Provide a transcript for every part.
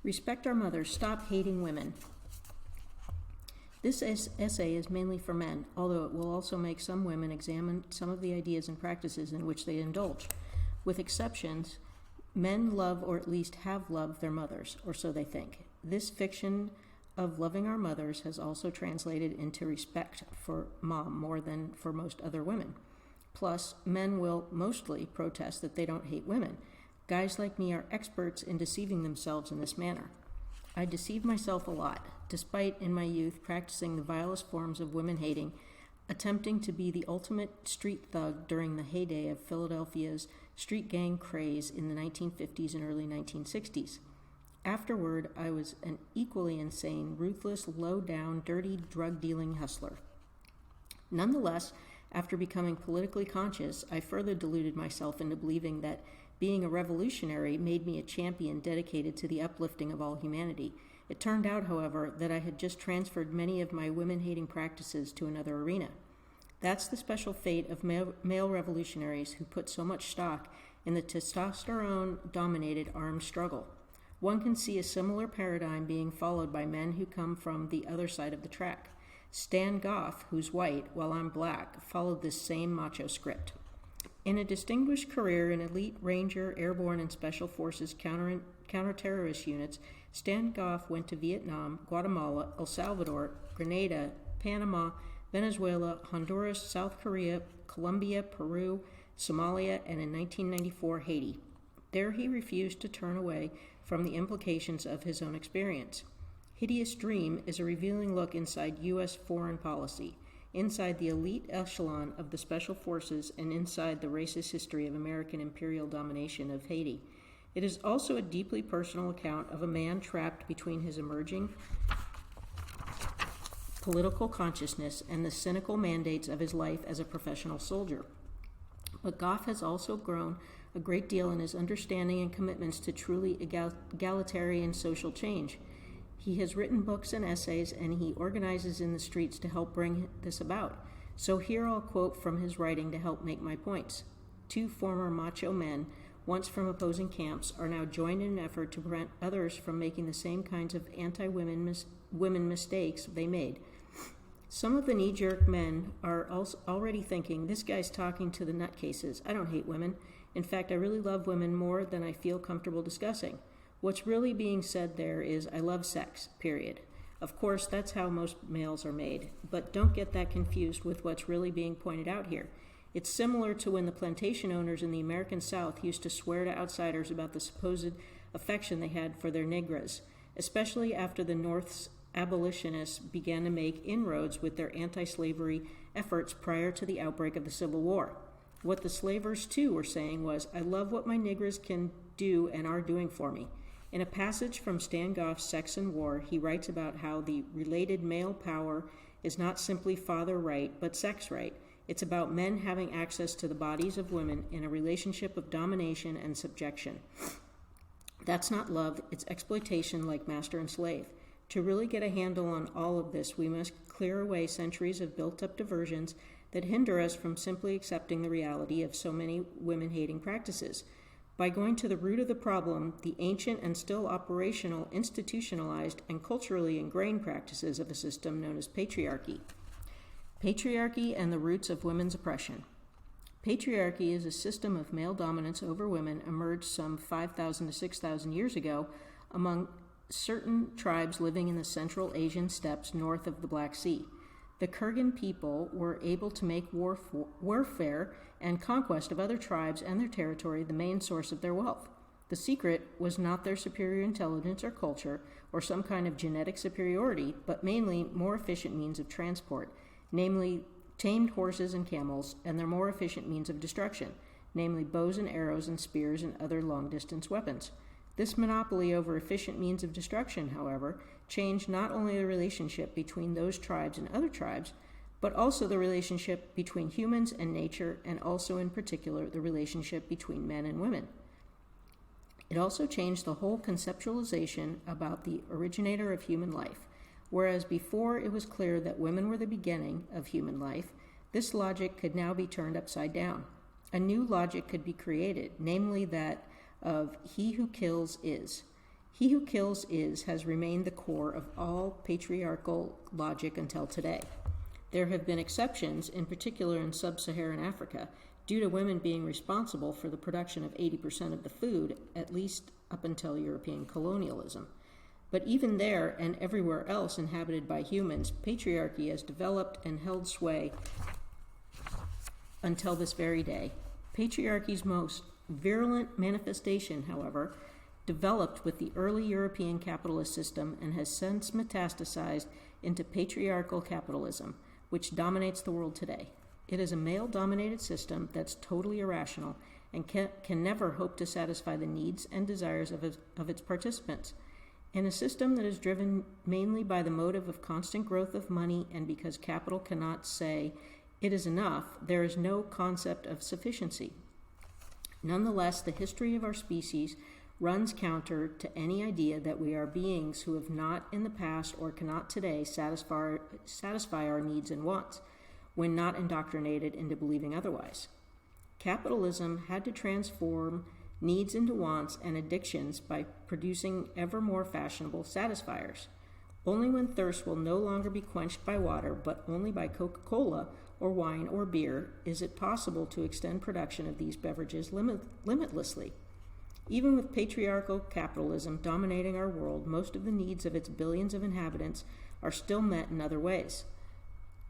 Respect our mothers, stop hating women. This essay is mainly for men, although it will also make some women examine some of the ideas and practices in which they indulge. With exceptions, men love or at least have loved their mothers, or so they think. This fiction of loving our mothers has also translated into respect for mom more than for most other women. Plus, men will mostly protest that they don't hate women. Guys like me are experts in deceiving themselves in this manner. I deceive myself a lot, despite in my youth practicing the vilest forms of women hating, attempting to be the ultimate street thug during the heyday of Philadelphia's street gang craze in the 1950s and early 1960s. Afterward, I was an equally insane, ruthless, low-down, dirty, drug-dealing hustler. Nonetheless, after becoming politically conscious, I further deluded myself into believing that being a revolutionary made me a champion dedicated to the uplifting of all humanity. It turned out, however, that I had just transferred many of my women-hating practices to another arena. That's the special fate of male revolutionaries who put so much stock in the testosterone-dominated armed struggle. One can see a similar paradigm being followed by men who come from the other side of the track. Stan Goff, who's white while I'm black, followed this same macho script. In a distinguished career in elite Ranger, Airborne, and Special Forces counter-terrorist units, Stan Goff went to Vietnam, Guatemala, El Salvador, Grenada, Panama, Venezuela, Honduras, South Korea, Colombia, Peru, Somalia, and in 1994, Haiti. There he refused to turn away from the implications of his own experience. Hideous Dream is a revealing look inside U.S. foreign policy, inside the elite echelon of the Special Forces, and inside the racist history of American imperial domination of Haiti. It is also a deeply personal account of a man trapped between his emerging political consciousness and the cynical mandates of his life as a professional soldier. But Goff has also grown a great deal in his understanding and commitments to truly egalitarian social change. He has written books and essays, and he organizes in the streets to help bring this about. So here I'll quote from his writing to help make my points. Two former macho men, once from opposing camps, are now joined in an effort to prevent others from making the same kinds of anti-women women mistakes they made. Some of the knee-jerk men are already thinking, this guy's talking to the nutcases. I don't hate women. In fact, I really love women more than I feel comfortable discussing. What's really being said there is, I love sex, period. Of course, that's how most males are made, but don't get that confused with what's really being pointed out here. It's similar to when the plantation owners in the American South used to swear to outsiders about the supposed affection they had for their negras, especially after the North's abolitionists began to make inroads with their anti-slavery efforts prior to the outbreak of the Civil War. What the slavers, too, were saying was, I love what my negras can do and are doing for me. In a passage from Stan Goff's Sex and War, he writes about how the related male power is not simply father right, but sex right. It's about men having access to the bodies of women in a relationship of domination and subjection. That's not love, it's exploitation like master and slave. To really get a handle on all of this, we must clear away centuries of built-up diversions that hinder us from simply accepting the reality of so many women-hating practices. By going to the root of the problem, the ancient and still operational, institutionalized, and culturally ingrained practices of a system known as patriarchy. Patriarchy and the roots of women's oppression. Patriarchy is a system of male dominance over women emerged some 5,000 to 6,000 years ago among certain tribes living in the Central Asian steppes north of the Black Sea. The Kurgan people were able to make warfare and conquest of other tribes and their territory the main source of their wealth. The secret was not their superior intelligence or culture or some kind of genetic superiority, but mainly more efficient means of transport, namely tamed horses and camels, and their more efficient means of destruction, namely bows and arrows and spears and other long-distance weapons. This monopoly over efficient means of destruction, however, changed not only the relationship between those tribes and other tribes, but also the relationship between humans and nature, and also in particular the relationship between men and women. It also changed the whole conceptualization about the originator of human life. Whereas before it was clear that women were the beginning of human life, this logic could now be turned upside down. A new logic could be created, namely that of he who kills is. He who kills has remained the core of all patriarchal logic until today. There have been exceptions, in particular in sub-Saharan Africa, due to women being responsible for the production of 80% of the food, at least up until European colonialism. But even there and everywhere else inhabited by humans, patriarchy has developed and held sway until this very day. Patriarchy's most virulent manifestation, however, developed with the early European capitalist system and has since metastasized into patriarchal capitalism, which dominates the world today. It is a male-dominated system that's totally irrational and can never hope to satisfy the needs and desires of its participants. In a system that is driven mainly by the motive of constant growth of money, and because capital cannot say it is enough, there is no concept of sufficiency. Nonetheless, the history of our species runs counter to any idea that we are beings who have not in the past or cannot today satisfy our needs and wants, when not indoctrinated into believing otherwise. Capitalism had to transform needs into wants and addictions by producing ever more fashionable satisfiers. Only when thirst will no longer be quenched by water, but only by Coca-Cola or wine or beer, is it possible to extend production of these beverages limitlessly. Even with patriarchal capitalism dominating our world, most of the needs of its billions of inhabitants are still met in other ways.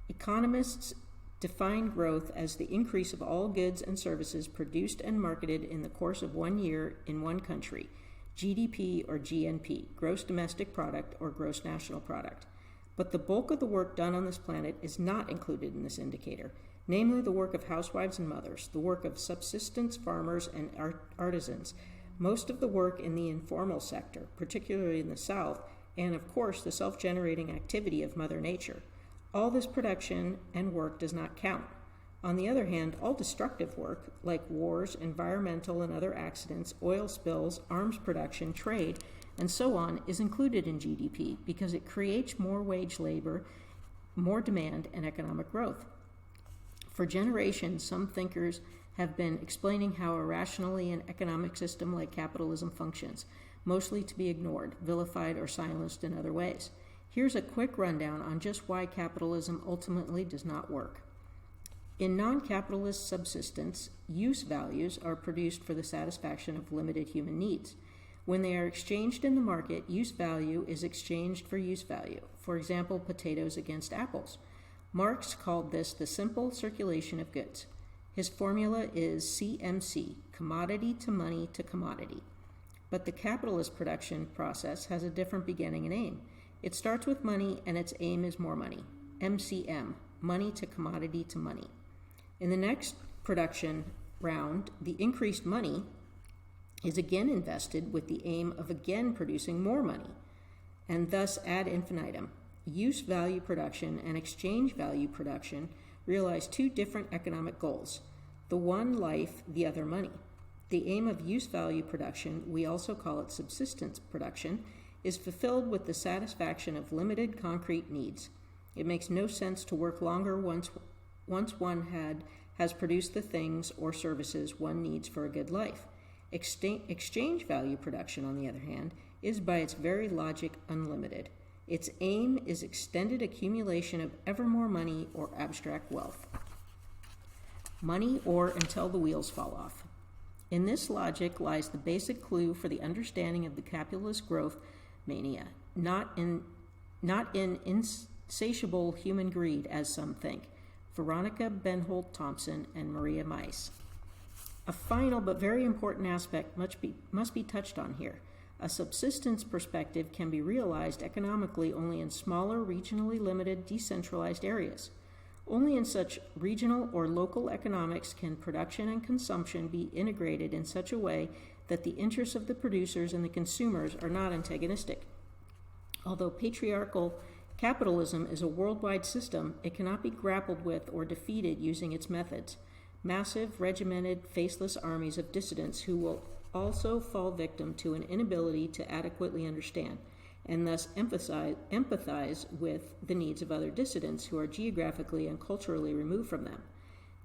Economists define growth as the increase of all goods and services produced and marketed in the course of 1 year in one country, GDP or GNP, gross domestic product or gross national product. But the bulk of the work done on this planet is not included in this indicator, namely the work of housewives and mothers, the work of subsistence farmers and artisans, most of the work in the informal sector, particularly in the South, and of course the self-generating activity of Mother Nature. All this production and work does not count. On the other hand, all destructive work, like wars, environmental and other accidents, oil spills, arms production, trade, and so on, is included in GDP because it creates more wage labor, more demand, and economic growth. For generations, some thinkers have been explaining how irrationally an economic system like capitalism functions, mostly to be ignored, vilified, or silenced in other ways. Here's a quick rundown on just why capitalism ultimately does not work. In non-capitalist subsistence, use values are produced for the satisfaction of limited human needs. When they are exchanged in the market, use value is exchanged for use value. For example, potatoes against apples. Marx called this the simple circulation of goods. His formula is CMC, commodity to money to commodity. But the capitalist production process has a different beginning and aim. It starts with money and its aim is more money. MCM, money to commodity to money. In the next production round, the increased money is again invested with the aim of again producing more money, and thus ad infinitum. Use value production and exchange value production realize two different economic goals. The one life, the other money. The aim of use value production, we also call it subsistence production, is fulfilled with the satisfaction of limited concrete needs. It makes no sense to work longer once one has produced the things or services one needs for a good life. Exchange value production, on the other hand, is by its very logic unlimited. Its aim is extended accumulation of ever more money or abstract wealth. Money or until the wheels fall off. In this logic lies the basic clue for the understanding of the capitalist growth mania, not in insatiable human greed, as some think. Veronica Benholt Thompson and Maria Mice. A final but very important aspect must be touched on here. A subsistence perspective can be realized economically only in smaller, regionally limited, decentralized areas. Only in such regional or local economics can production and consumption be integrated in such a way that the interests of the producers and the consumers are not antagonistic. Although patriarchal capitalism is a worldwide system, it cannot be grappled with or defeated using its methods. Massive, regimented, faceless armies of dissidents who will also fall victim to an inability to adequately understand and thus empathize with the needs of other dissidents who are geographically and culturally removed from them.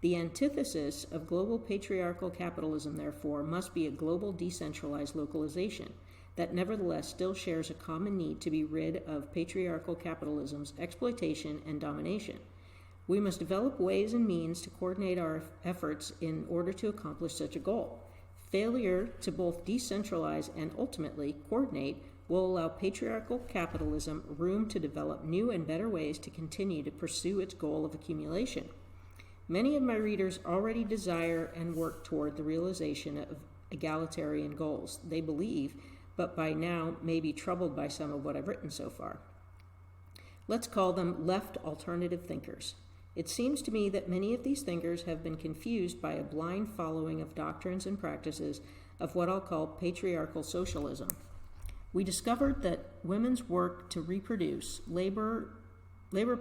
The antithesis of global patriarchal capitalism, therefore, must be a global decentralized localization. that nevertheless still shares a common need to be rid of patriarchal capitalism's exploitation and domination. We must develop ways and means to coordinate our efforts in order to accomplish such a goal. Failure to both decentralize and ultimately coordinate will allow patriarchal capitalism room to develop new and better ways to continue to pursue its goal of accumulation. Many of my readers already desire and work toward the realization of egalitarian goals, they believe, but by now may be troubled by some of what I've written so far. Let's call them left alternative thinkers. It seems to me that many of these thinkers have been confused by a blind following of doctrines and practices of what I'll call patriarchal socialism. We discovered that women's work to reproduce, labor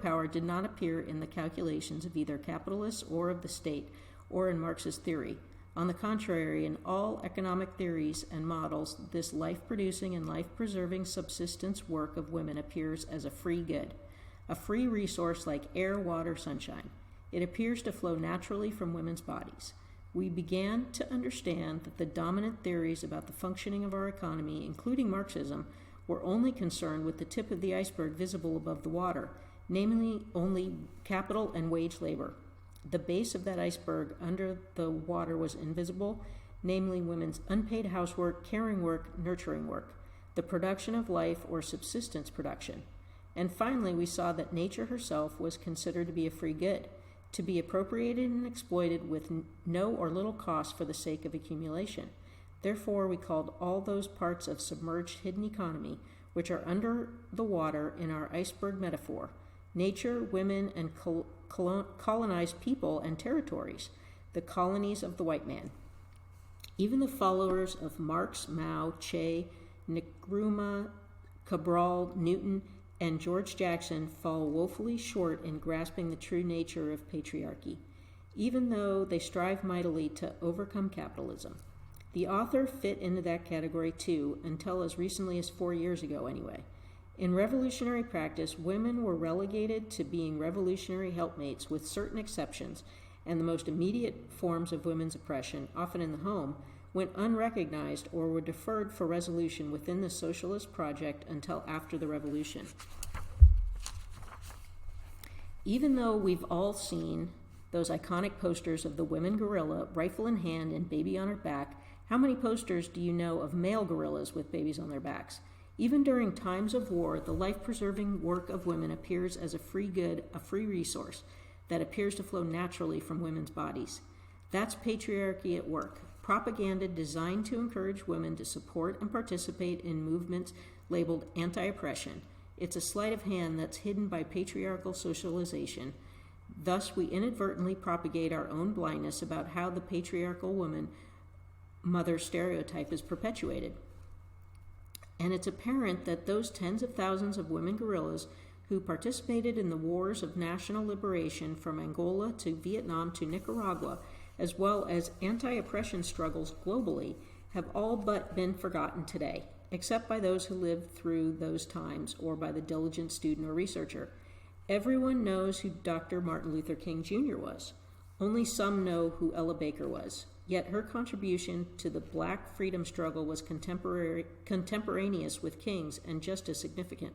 power did not appear in the calculations of either capitalists or of the state, or in Marxist theory. On the contrary, in all economic theories and models, this life-producing and life-preserving subsistence work of women appears as a free good, a free resource like air, water, sunshine. It appears to flow naturally from women's bodies. We began to understand that the dominant theories about the functioning of our economy, including Marxism, were only concerned with the tip of the iceberg visible above the water, namely only capital and wage labor. The base of that iceberg under the water was invisible, namely women's unpaid housework, caring work, nurturing work, the production of life or subsistence production. And finally, we saw that nature herself was considered to be a free good, to be appropriated and exploited with no or little cost for the sake of accumulation. Therefore, we called all those parts of submerged hidden economy, which are under the water in our iceberg metaphor, nature, women, and colonized people and territories, the colonies of the white man. Even the followers of Marx, Mao, Che, Nkrumah, Cabral, Newton, and George Jackson fall woefully short in grasping the true nature of patriarchy, even though they strive mightily to overcome capitalism. The author fit into that category too, until as recently as 4 years ago anyway. In revolutionary practice, women were relegated to being revolutionary helpmates with certain exceptions, and the most immediate forms of women's oppression, often in the home, went unrecognized or were deferred for resolution within the socialist project until after the revolution. Even though we've all seen those iconic posters of the women gorilla, rifle in hand and baby on her back, how many posters do you know of male gorillas with babies on their backs? Even during times of war, the life-preserving work of women appears as a free good, a free resource that appears to flow naturally from women's bodies. That's patriarchy at work. Propaganda designed to encourage women to support and participate in movements labeled anti-oppression. It's a sleight of hand that's hidden by patriarchal socialization. Thus, we inadvertently propagate our own blindness about how the patriarchal woman mother stereotype is perpetuated. And it's apparent that those tens of thousands of women guerrillas who participated in the wars of national liberation from Angola to Vietnam to Nicaragua, as well as anti-oppression struggles globally, have all but been forgotten today, except by those who lived through those times or by the diligent student or researcher. Everyone knows who Dr. Martin Luther King Jr. was. Only some know who Ella Baker was. Yet her contribution to the black freedom struggle was contemporaneous with King's and just as significant.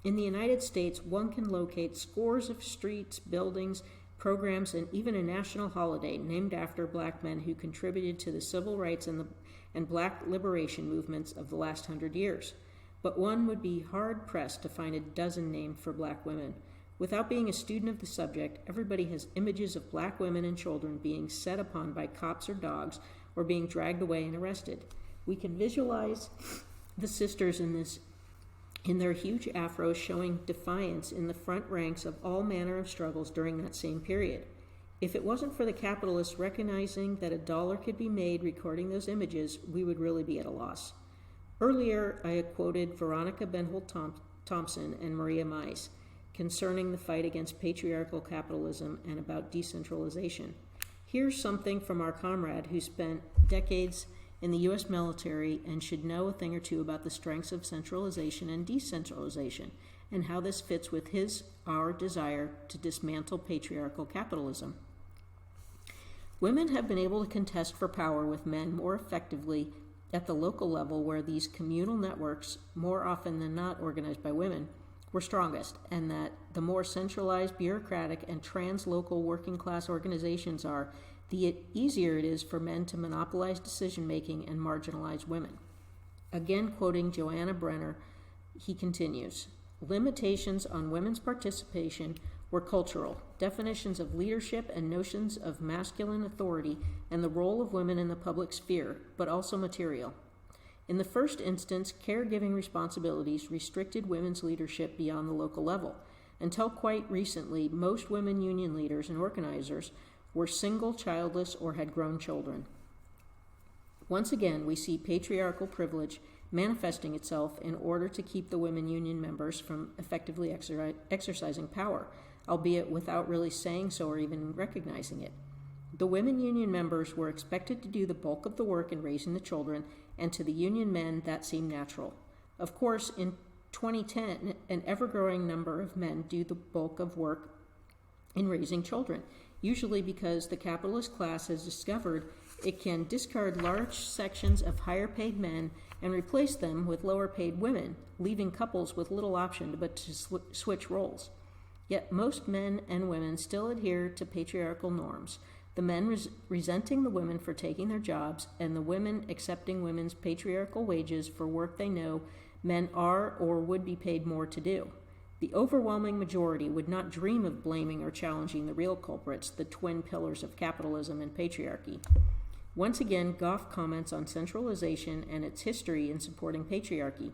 In the United States, one can locate scores of streets, buildings, programs, and even a national holiday named after black men who contributed to the civil rights and black liberation movements of the last 100 years. But one would be hard-pressed to find a dozen named for black women. Without being a student of the subject, everybody has images of black women and children being set upon by cops or dogs or being dragged away and arrested. We can visualize the sisters in their huge afros showing defiance in the front ranks of all manner of struggles during that same period. If it wasn't for the capitalists recognizing that a dollar could be made recording those images, we would really be at a loss. Earlier, I had quoted Veronica Benholt Thompson and Maria Mies concerning the fight against patriarchal capitalism and about decentralization. Here's something from our comrade who spent decades in the U.S. military and should know a thing or two about the strengths of centralization and decentralization and how this fits with our desire to dismantle patriarchal capitalism. Women have been able to contest for power with men more effectively at the local level, where these communal networks, more often than not organized by women, were strongest, and that the more centralized, bureaucratic, and trans-local working class organizations are, the easier it is for men to monopolize decision-making and marginalize women. Again, quoting Joanna Brenner, he continues, limitations on women's participation were cultural. Definitions of leadership and notions of masculine authority and the role of women in the public sphere, but also material. In the first instance, caregiving responsibilities restricted women's leadership beyond the local level. Until quite recently, most women union leaders and organizers were single, childless, or had grown children. Once again, we see patriarchal privilege manifesting itself in order to keep the women union members from effectively exercising power, albeit without really saying so or even recognizing it. The women union members were expected to do the bulk of the work in raising the children, and to the union men that seemed natural. Of course, in 2010, an ever-growing number of men do the bulk of work in raising children, usually because the capitalist class has discovered it can discard large sections of higher-paid men and replace them with lower-paid women, leaving couples with little option but to switch roles. Yet most men and women still adhere to patriarchal norms, the men resenting the women for taking their jobs, and the women accepting women's patriarchal wages for work they know men are or would be paid more to do. The overwhelming majority would not dream of blaming or challenging the real culprits, the twin pillars of capitalism and patriarchy. Once again, Goff comments on centralization and its history in supporting patriarchy.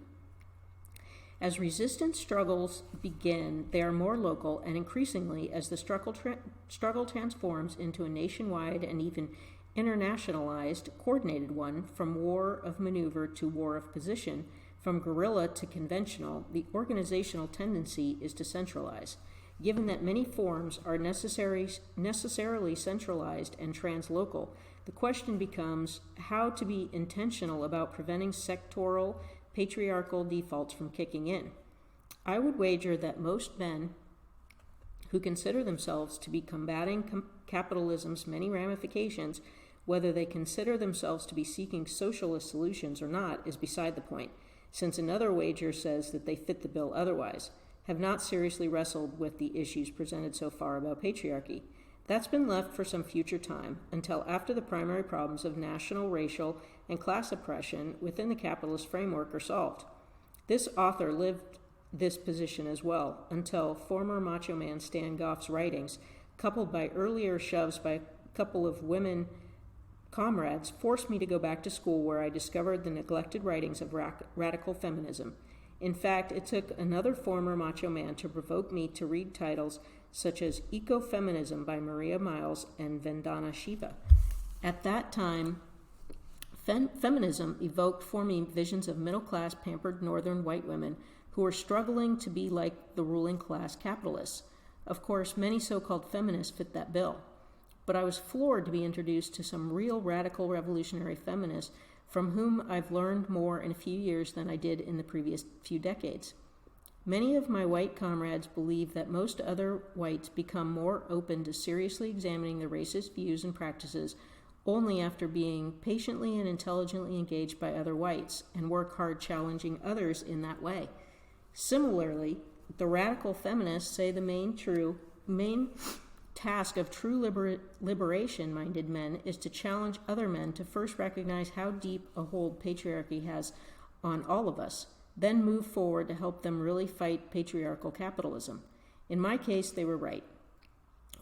As resistance struggles begin, they are more local, and increasingly, as the struggle transforms into a nationwide and even internationalized, coordinated one, from war of maneuver to war of position, from guerrilla to conventional, the organizational tendency is to centralize. Given that many forms are necessarily centralized and translocal, the question becomes how to be intentional about preventing sectoral, patriarchal defaults from kicking in. I would wager that most men who consider themselves to be combating capitalism's many ramifications, whether they consider themselves to be seeking socialist solutions or not, is beside the point, since another wager says that they fit the bill otherwise, have not seriously wrestled with the issues presented so far about patriarchy. That's been left for some future time, until after the primary problems of national, racial, and class oppression within the capitalist framework are solved. This author lived this position as well, until former Macho Man Stan Goff's writings, coupled by earlier shoves by a couple of women comrades, forced me to go back to school, where I discovered the neglected writings of radical feminism. In fact, it took another former Macho Man to provoke me to read titles such as Ecofeminism by Maria Miles and Vandana Shiva. At that time, feminism evoked for me visions of middle-class, pampered northern white women who were struggling to be like the ruling class capitalists. Of course, many so-called feminists fit that bill. But I was floored to be introduced to some real radical revolutionary feminists from whom I've learned more in a few years than I did in the previous few decades. Many of my white comrades believe that most other whites become more open to seriously examining their racist views and practices only after being patiently and intelligently engaged by other whites and work hard challenging others in that way. Similarly, the radical feminists say the main task of true liberation-minded men is to challenge other men to first recognize how deep a hold patriarchy has on all of us, then move forward to help them really fight patriarchal capitalism. In my case, they were right.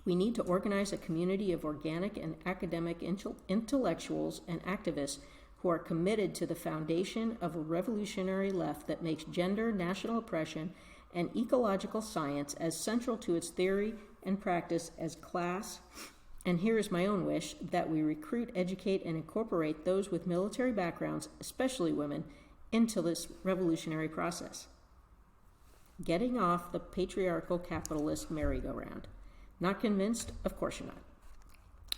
We need to organize a community of organic and academic intellectuals and activists who are committed to the foundation of a revolutionary left that makes gender, national oppression, and ecological science as central to its theory and practice as class. And here is my own wish, that we recruit, educate, and incorporate those with military backgrounds, especially women, into this revolutionary process. Getting off the patriarchal capitalist merry-go-round. Not convinced? Of course you're not.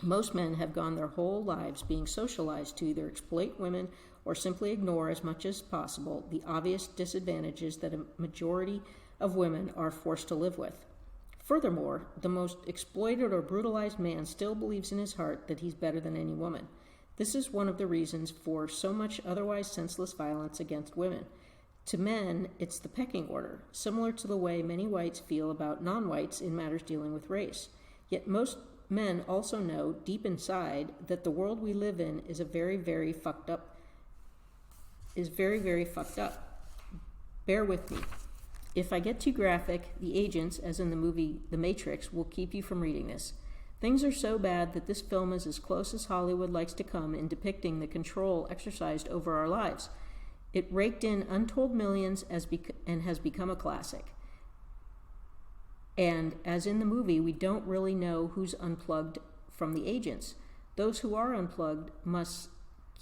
Most men have gone their whole lives being socialized to either exploit women or simply ignore as much as possible the obvious disadvantages that a majority of women are forced to live with. Furthermore, the most exploited or brutalized man still believes in his heart that he's better than any woman. This is one of the reasons for so much otherwise senseless violence against women. To men, it's the pecking order, similar to the way many whites feel about non-whites in matters dealing with race. Yet most men also know, deep inside, that the world we live in is very, very fucked up. Bear with me. If I get too graphic, the agents, as in the movie The Matrix, will keep you from reading this. Things are so bad that this film is as close as Hollywood likes to come in depicting the control exercised over our lives. It raked in untold millions and has become a classic. And as in the movie, we don't really know who's unplugged from the agents. Those who are unplugged must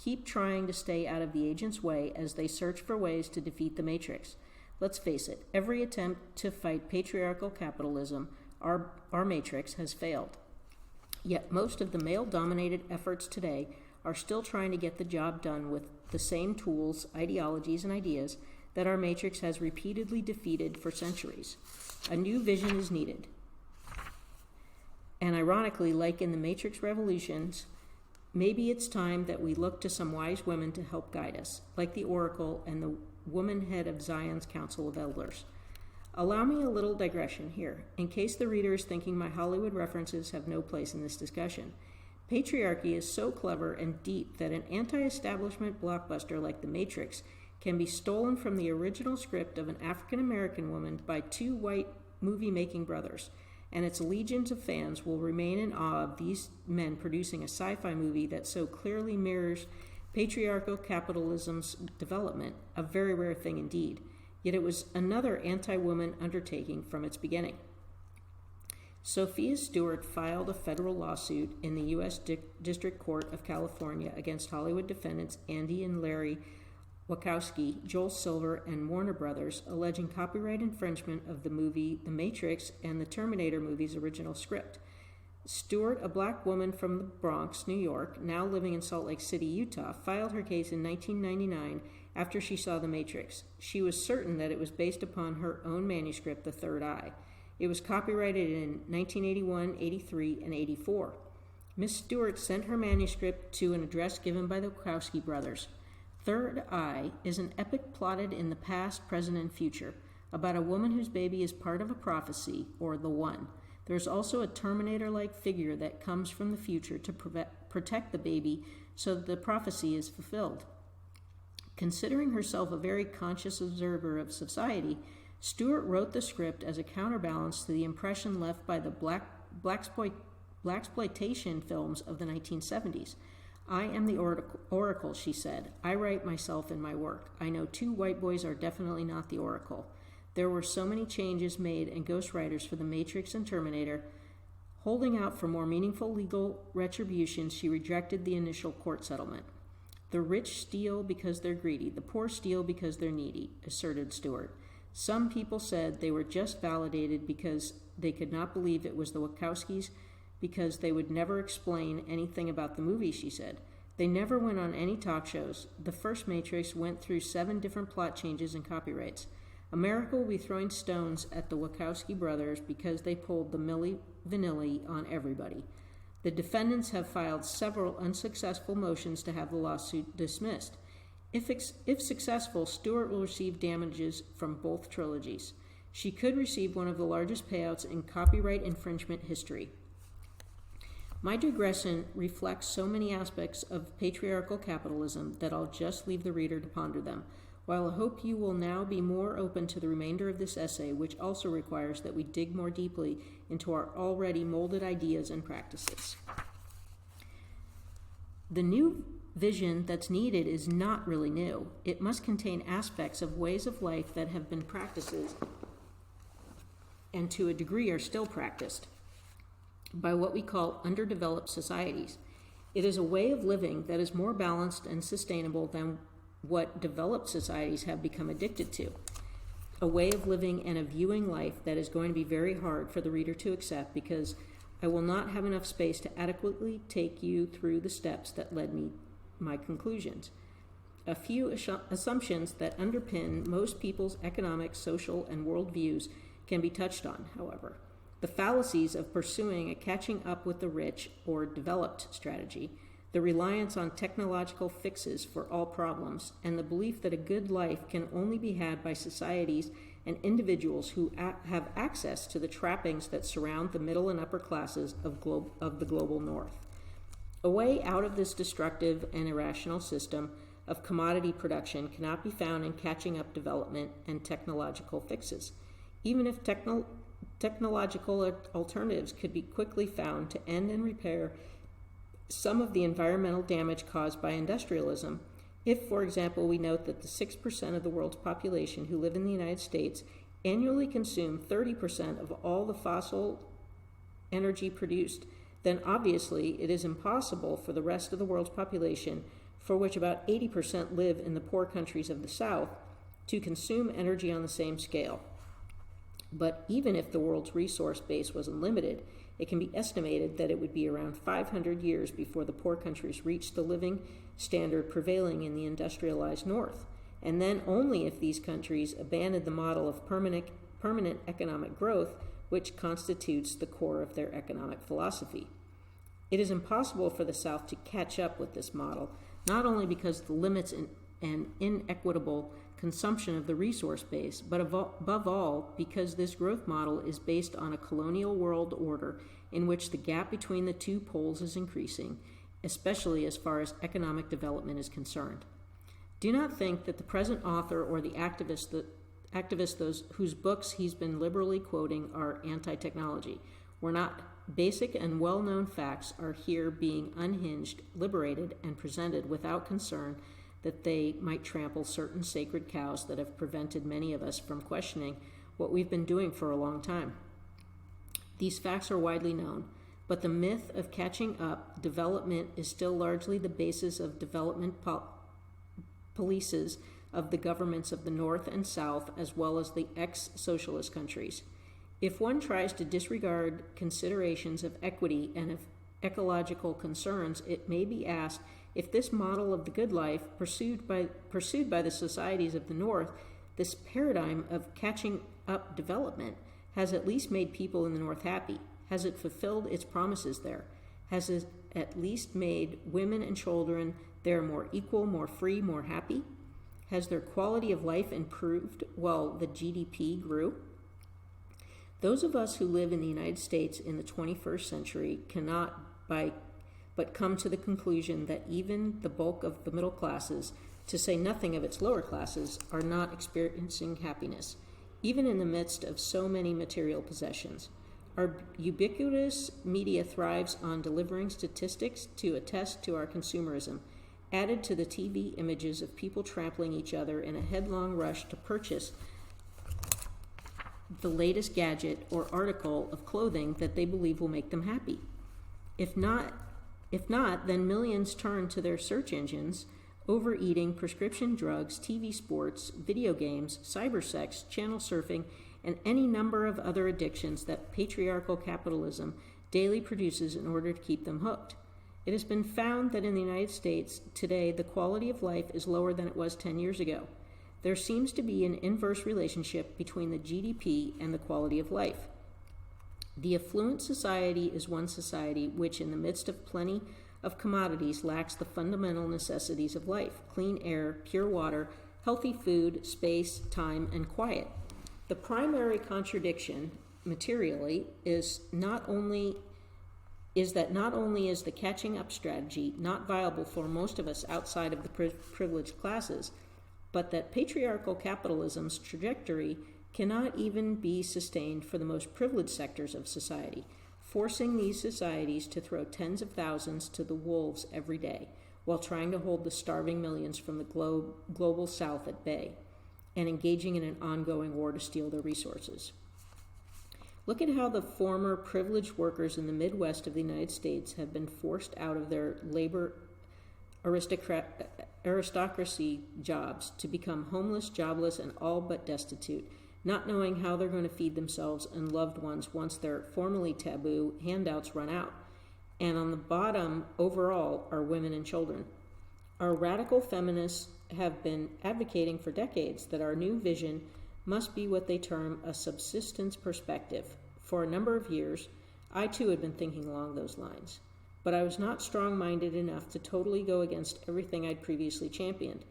keep trying to stay out of the agents' way as they search for ways to defeat the Matrix. Let's face it, every attempt to fight patriarchal capitalism, our Matrix, has failed. Yet most of the male-dominated efforts today are still trying to get the job done with the same tools, ideologies, and ideas that our Matrix has repeatedly defeated for centuries. A new vision is needed. And ironically, like in the Matrix Revolutions, maybe it's time that we look to some wise women to help guide us, like the Oracle and the woman head of Zion's Council of Elders. Allow me a little digression here, in case the reader is thinking my Hollywood references have no place in this discussion. Patriarchy is so clever and deep that an anti-establishment blockbuster like The Matrix can be stolen from the original script of an African-American woman by two white movie-making brothers, and its legions of fans will remain in awe of these men producing a sci-fi movie that so clearly mirrors patriarchal capitalism's development, a very rare thing indeed. Yet it was another anti-woman undertaking from its beginning. Sophia Stewart filed a federal lawsuit in the U.S. District Court of California against Hollywood defendants Andy and Larry Wachowski, Joel Silver, and Warner Brothers, alleging copyright infringement of the movie The Matrix and the Terminator movie's original script. Stewart, a black woman from the Bronx, New York, now living in Salt Lake City, Utah, filed her case in 1999 after she saw The Matrix. She was certain that it was based upon her own manuscript, The Third Eye. It was copyrighted in 1981, 83, and 84. Miss Stewart sent her manuscript to an address given by the Wachowski brothers. Third Eye is an epic plotted in the past, present, and future about a woman whose baby is part of a prophecy, or the One. There's also a Terminator-like figure that comes from the future to protect the baby so that the prophecy is fulfilled. Considering herself a very conscious observer of society, Stewart wrote the script as a counterbalance to the impression left by the blaxploitation films of the 1970s. I am the Oracle, she said. I write myself in my work. I know two white boys are definitely not the Oracle. There were so many changes made and ghostwriters for The Matrix and Terminator. Holding out for more meaningful legal retribution, she rejected the initial court settlement. The rich steal because they're greedy. The poor steal because they're needy, asserted Stewart. Some people said they were just validated because they could not believe it was the Wachowskis because they would never explain anything about the movie, she said. They never went on any talk shows. The first Matrix went through 7 different plot changes and copyrights. America will be throwing stones at the Wachowski brothers because they pulled the Milli Vanilli on everybody. The defendants have filed several unsuccessful motions to have the lawsuit dismissed. If successful, Stewart will receive damages from both trilogies. She could receive one of the largest payouts in copyright infringement history. My digression reflects so many aspects of patriarchal capitalism that I'll just leave the reader to ponder them, while I hope you will now be more open to the remainder of this essay, which also requires that we dig more deeply into our already molded ideas and practices. The new vision that's needed is not really new. It must contain aspects of ways of life that have been practices and to a degree are still practiced by what we call underdeveloped societies. It is a way of living that is more balanced and sustainable than what developed societies have become addicted to. A way of living and of viewing life that is going to be very hard for the reader to accept because I will not have enough space to adequately take you through the steps that led me my conclusions. A few assumptions that underpin most people's economic, social, and world views can be touched on, however. The fallacies of pursuing a catching up with the rich or developed strategy, the reliance on technological fixes for all problems, and the belief that a good life can only be had by societies and individuals who have access to the trappings that surround the middle and upper classes of the global North. A way out of this destructive and irrational system of commodity production cannot be found in catching up development and technological fixes. Even if technological alternatives could be quickly found to end and repair some of the environmental damage caused by industrialism, if, for example, we note that the 6% of the world's population who live in the United States annually consume 30% of all the fossil energy produced, then obviously it is impossible for the rest of the world's population, for which about 80% live in the poor countries of the South, to consume energy on the same scale. But even if the world's resource base was unlimited, it can be estimated that it would be around 500 years before the poor countries reached the living standard prevailing in the industrialized North, and then only if these countries abandoned the model of permanent economic growth, which constitutes the core of their economic philosophy. It is impossible for the South to catch up with this model, not only because of the limits and inequitable consumption of the resource base, but above all because this growth model is based on a colonial world order in which the gap between the two poles is increasing, especially as far as economic development is concerned. Do not think that the present author or the activist those whose books he's been liberally quoting are anti-technology. We're not. Basic and well-known facts are here being unhinged, liberated, and presented without concern that they might trample certain sacred cows that have prevented many of us from questioning what we've been doing for a long time. These facts are widely known, but the myth of catching up development is still largely the basis of development policies of the governments of the North and South, as well as the ex-socialist countries. If one tries to disregard considerations of equity and of ecological concerns, it may be asked if this model of the good life pursued by the societies of the North, this paradigm of catching up development, has at least made people in the North happy. Has it fulfilled its promises there? Has it at least made women and children there more equal, more free, more happy? Has their quality of life improved while the GDP grew? Those of us who live in the United States in the 21st century cannot but come to the conclusion that even the bulk of the middle classes, to say nothing of its lower classes, are not experiencing happiness, even in the midst of so many material possessions. Our ubiquitous media thrives on delivering statistics to attest to our consumerism, added to the TV images of people trampling each other in a headlong rush to purchase the latest gadget or article of clothing that they believe will make them happy. If not, then millions turn to their search engines, overeating, prescription drugs, TV sports, video games, cybersex, channel surfing, and any number of other addictions that patriarchal capitalism daily produces in order to keep them hooked. It has been found that in the United States today, the quality of life is lower than it was 10 years ago. There seems to be an inverse relationship between the GDP and the quality of life. The affluent society is one society which, in the midst of plenty of commodities, lacks the fundamental necessities of life: clean air, pure water, healthy food, space, time, and quiet. The primary contradiction, materially, is that not only is the catching up strategy not viable for most of us outside of the privileged classes, but that patriarchal capitalism's trajectory cannot even be sustained for the most privileged sectors of society, forcing these societies to throw tens of thousands to the wolves every day, while trying to hold the starving millions from the global South at bay, and engaging in an ongoing war to steal their resources. Look at how the former privileged workers in the Midwest of the United States have been forced out of their labor aristocracy jobs to become homeless, jobless, and all but destitute, not knowing how they're going to feed themselves and loved ones once their formerly taboo handouts run out. And on the bottom, overall, are women and children. Our radical feminists have been advocating for decades that our new vision must be what they term a subsistence perspective. For a number of years, I too had been thinking along those lines. but I was not strong-minded enough to totally go against everything I'd previously championed.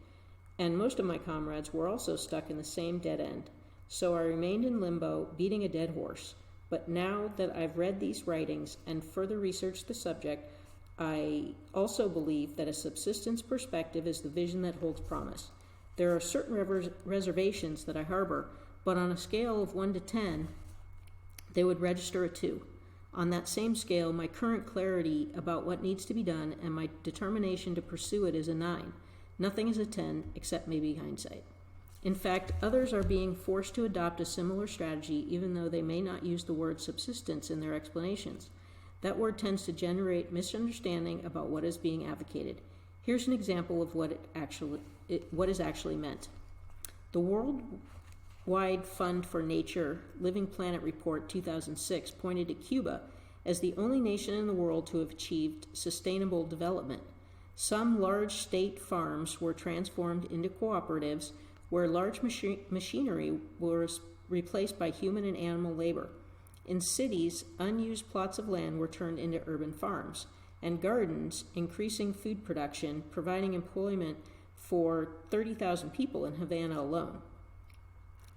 And most of my comrades were also stuck in the same dead end. So I remained in limbo, beating a dead horse. But now that I've read these writings and further researched the subject, I also believe that a subsistence perspective is the vision that holds promise. There are certain reservations that I harbor, but on a scale of 1 to 10, they would register a 2. On that same scale, my current clarity about what needs to be done and my determination to pursue it is a 9. Nothing is a 10, except maybe hindsight. In fact, others are being forced to adopt a similar strategy, even though they may not use the word subsistence in their explanations. That word tends to generate misunderstanding about what is being advocated. Here's an example of what is actually meant. The Worldwide Fund for Nature Living Planet Report 2006 pointed to Cuba as the only nation in the world to have achieved sustainable development. Some large state farms were transformed into cooperatives where large machinery was replaced by human and animal labor. In cities, unused plots of land were turned into urban farms, and gardens, increasing food production, providing employment for 30,000 people in Havana alone.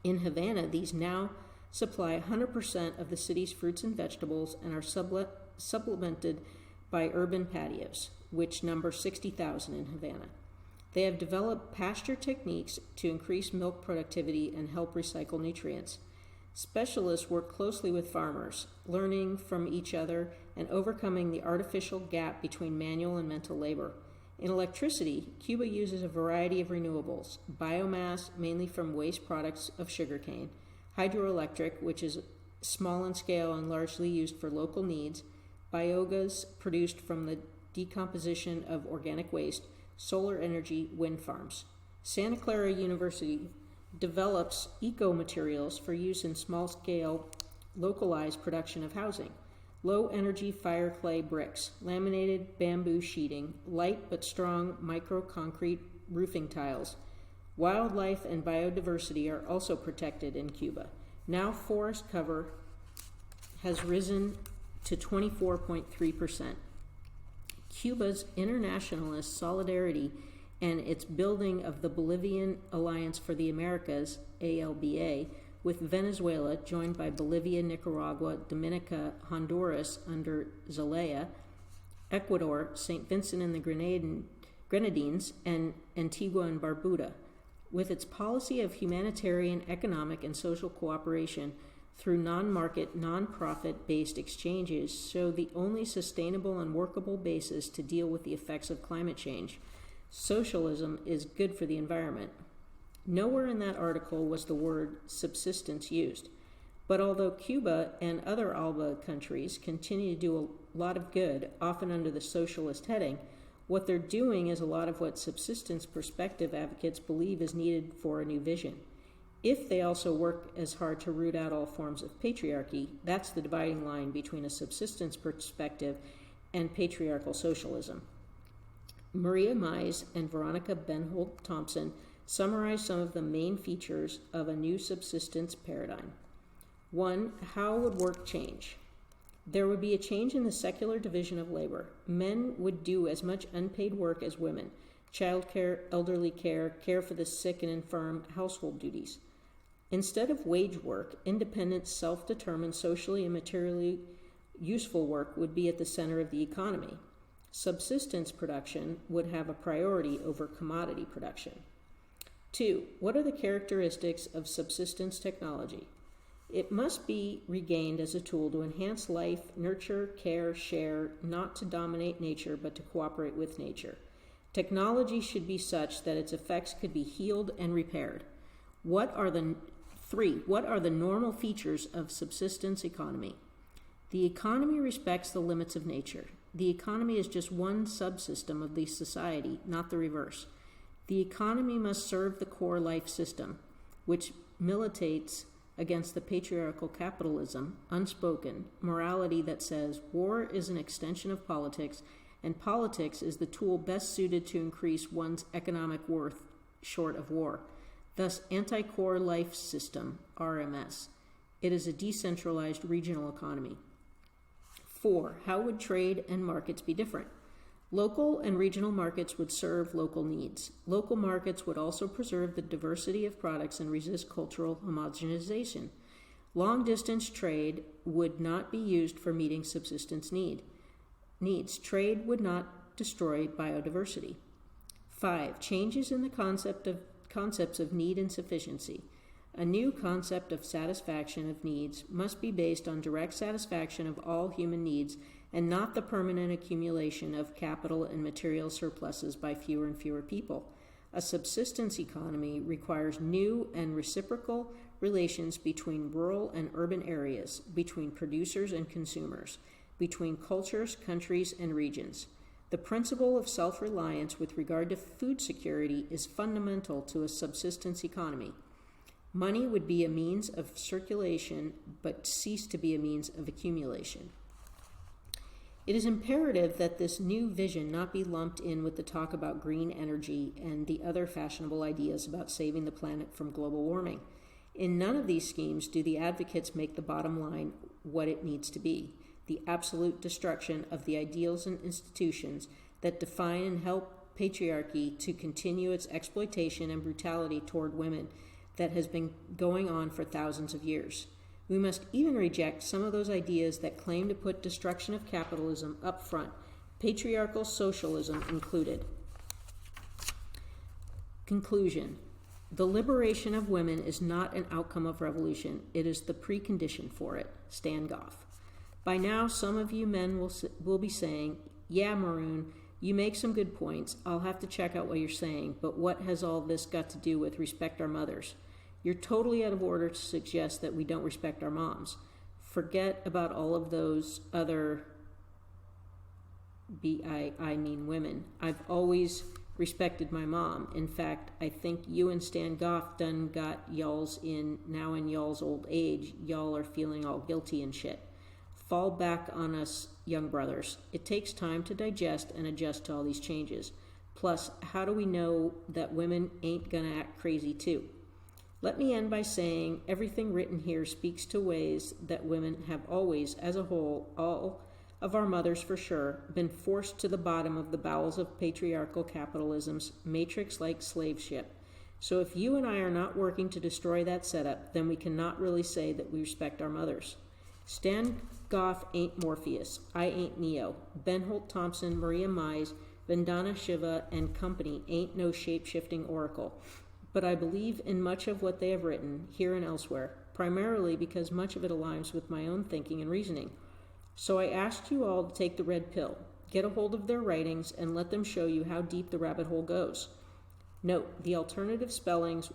In Havana, these now supply 100% of the city's fruits and vegetables and are supplemented by urban patios, which number 60,000 in Havana. They have developed pasture techniques to increase milk productivity and help recycle nutrients. Specialists work closely with farmers, learning from each other and overcoming the artificial gap between manual and mental labor. In electricity, Cuba uses a variety of renewables: biomass, mainly from waste products of sugarcane; hydroelectric, which is small in scale and largely used for local needs; biogas, produced from the decomposition of organic waste; solar energy; wind farms. Santa Clara University develops eco-materials for use in small-scale, localized production of housing: low-energy fire clay bricks, laminated bamboo sheeting, light but strong micro-concrete roofing tiles. Wildlife and biodiversity are also protected in Cuba. Now forest cover has risen to 24.3%. Cuba's internationalist solidarity and its building of the Bolivian Alliance for the Americas, ALBA, with Venezuela, joined by Bolivia, Nicaragua, Dominica, Honduras under Zelaya, Ecuador, St. Vincent and the Grenadines, and Antigua and Barbuda. With its policy of humanitarian, economic, and social cooperation through non-market, non-profit-based exchanges, show the only sustainable and workable basis to deal with the effects of climate change. Socialism is good for the environment. Nowhere in that article was the word subsistence used. But although Cuba and other ALBA countries continue to do a lot of good, often under the socialist heading, what they're doing is a lot of what subsistence perspective advocates believe is needed for a new vision. If they also work as hard to root out all forms of patriarchy, that's the dividing line between a subsistence perspective and patriarchal socialism. Maria Mize and Veronica Benholt Thompson summarize some of the main features of a new subsistence paradigm. 1. How would work change? There would be a change in the secular division of labor. Men would do as much unpaid work as women: childcare, elderly care, care for the sick and infirm, household duties. Instead of wage work, independent, self-determined, socially and materially useful work would be at the center of the economy. Subsistence production would have a priority over commodity production. 2. What are the characteristics of subsistence technology? It must be regained as a tool to enhance life, nurture, care, share, not to dominate nature, but to cooperate with nature. Technology should be such that its effects could be healed and repaired. 3. What are the normal features of subsistence economy? The economy respects the limits of nature. The economy is just one subsystem of the society, not the reverse. The economy must serve the core life system, which militates against the patriarchal capitalism, unspoken morality that says war is an extension of politics, and politics is the tool best suited to increase one's economic worth short of war. Thus, anti-core life system, RMS. It is a decentralized regional economy. 4. How would trade and markets be different? Local and regional markets would serve local needs. Local markets would also preserve the diversity of products and resist cultural homogenization. Long-distance trade would not be used for meeting subsistence needs. Trade would not destroy biodiversity. 5. Changes in the concepts of need and sufficiency. A new concept of satisfaction of needs must be based on direct satisfaction of all human needs and not the permanent accumulation of capital and material surpluses by fewer and fewer people. A subsistence economy requires new and reciprocal relations between rural and urban areas, between producers and consumers, between cultures, countries, and regions. The principle of self-reliance with regard to food security is fundamental to a subsistence economy. Money would be a means of circulation, but cease to be a means of accumulation. It is imperative that this new vision not be lumped in with the talk about green energy and the other fashionable ideas about saving the planet from global warming. In none of these schemes do the advocates make the bottom line what it needs to be: the absolute destruction of the ideals and institutions that define and help patriarchy to continue its exploitation and brutality toward women that has been going on for thousands of years. We must even reject some of those ideas that claim to put destruction of capitalism up front, patriarchal socialism included. Conclusion. The liberation of women is not an outcome of revolution. It is the precondition for it. Stan Goff. By now, some of you men will be saying, "Yeah, Maroon, you make some good points. I'll have to check out what you're saying, but what has all this got to do with respect our mothers? You're totally out of order to suggest that we don't respect our moms. Forget about all of those other women. I've always respected my mom. In fact, I think you and Stan Goff done got y'alls in y'all's old age. Y'all are feeling all guilty and shit. Fall back on us, young brothers. It takes time to digest and adjust to all these changes. Plus, how do we know that women ain't gonna act crazy too? Let me end by saying everything written here speaks to ways that women have always, as a whole, all of our mothers for sure, been forced to the bottom of the bowels of patriarchal capitalism's matrix-like slave ship. So if you and I are not working to destroy that setup, then we cannot really say that we respect our mothers. Stan Goff ain't Morpheus. I ain't Neo. Ben Holt Thompson, Maria Mize, Vandana Shiva, and company ain't no shape-shifting oracle. But I believe in much of what they have written, here and elsewhere, primarily because much of it aligns with my own thinking and reasoning. So I asked you all to take the red pill, get a hold of their writings, and let them show you how deep the rabbit hole goes. Note, the alternative spellings,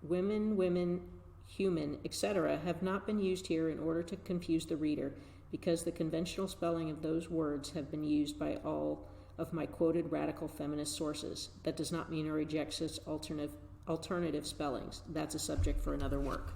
women, human, etc., have not been used here in order to confuse the reader, because the conventional spelling of those words have been used by all of my quoted radical feminist sources. That does not mean I reject such alternative spellings. That's a subject for another work.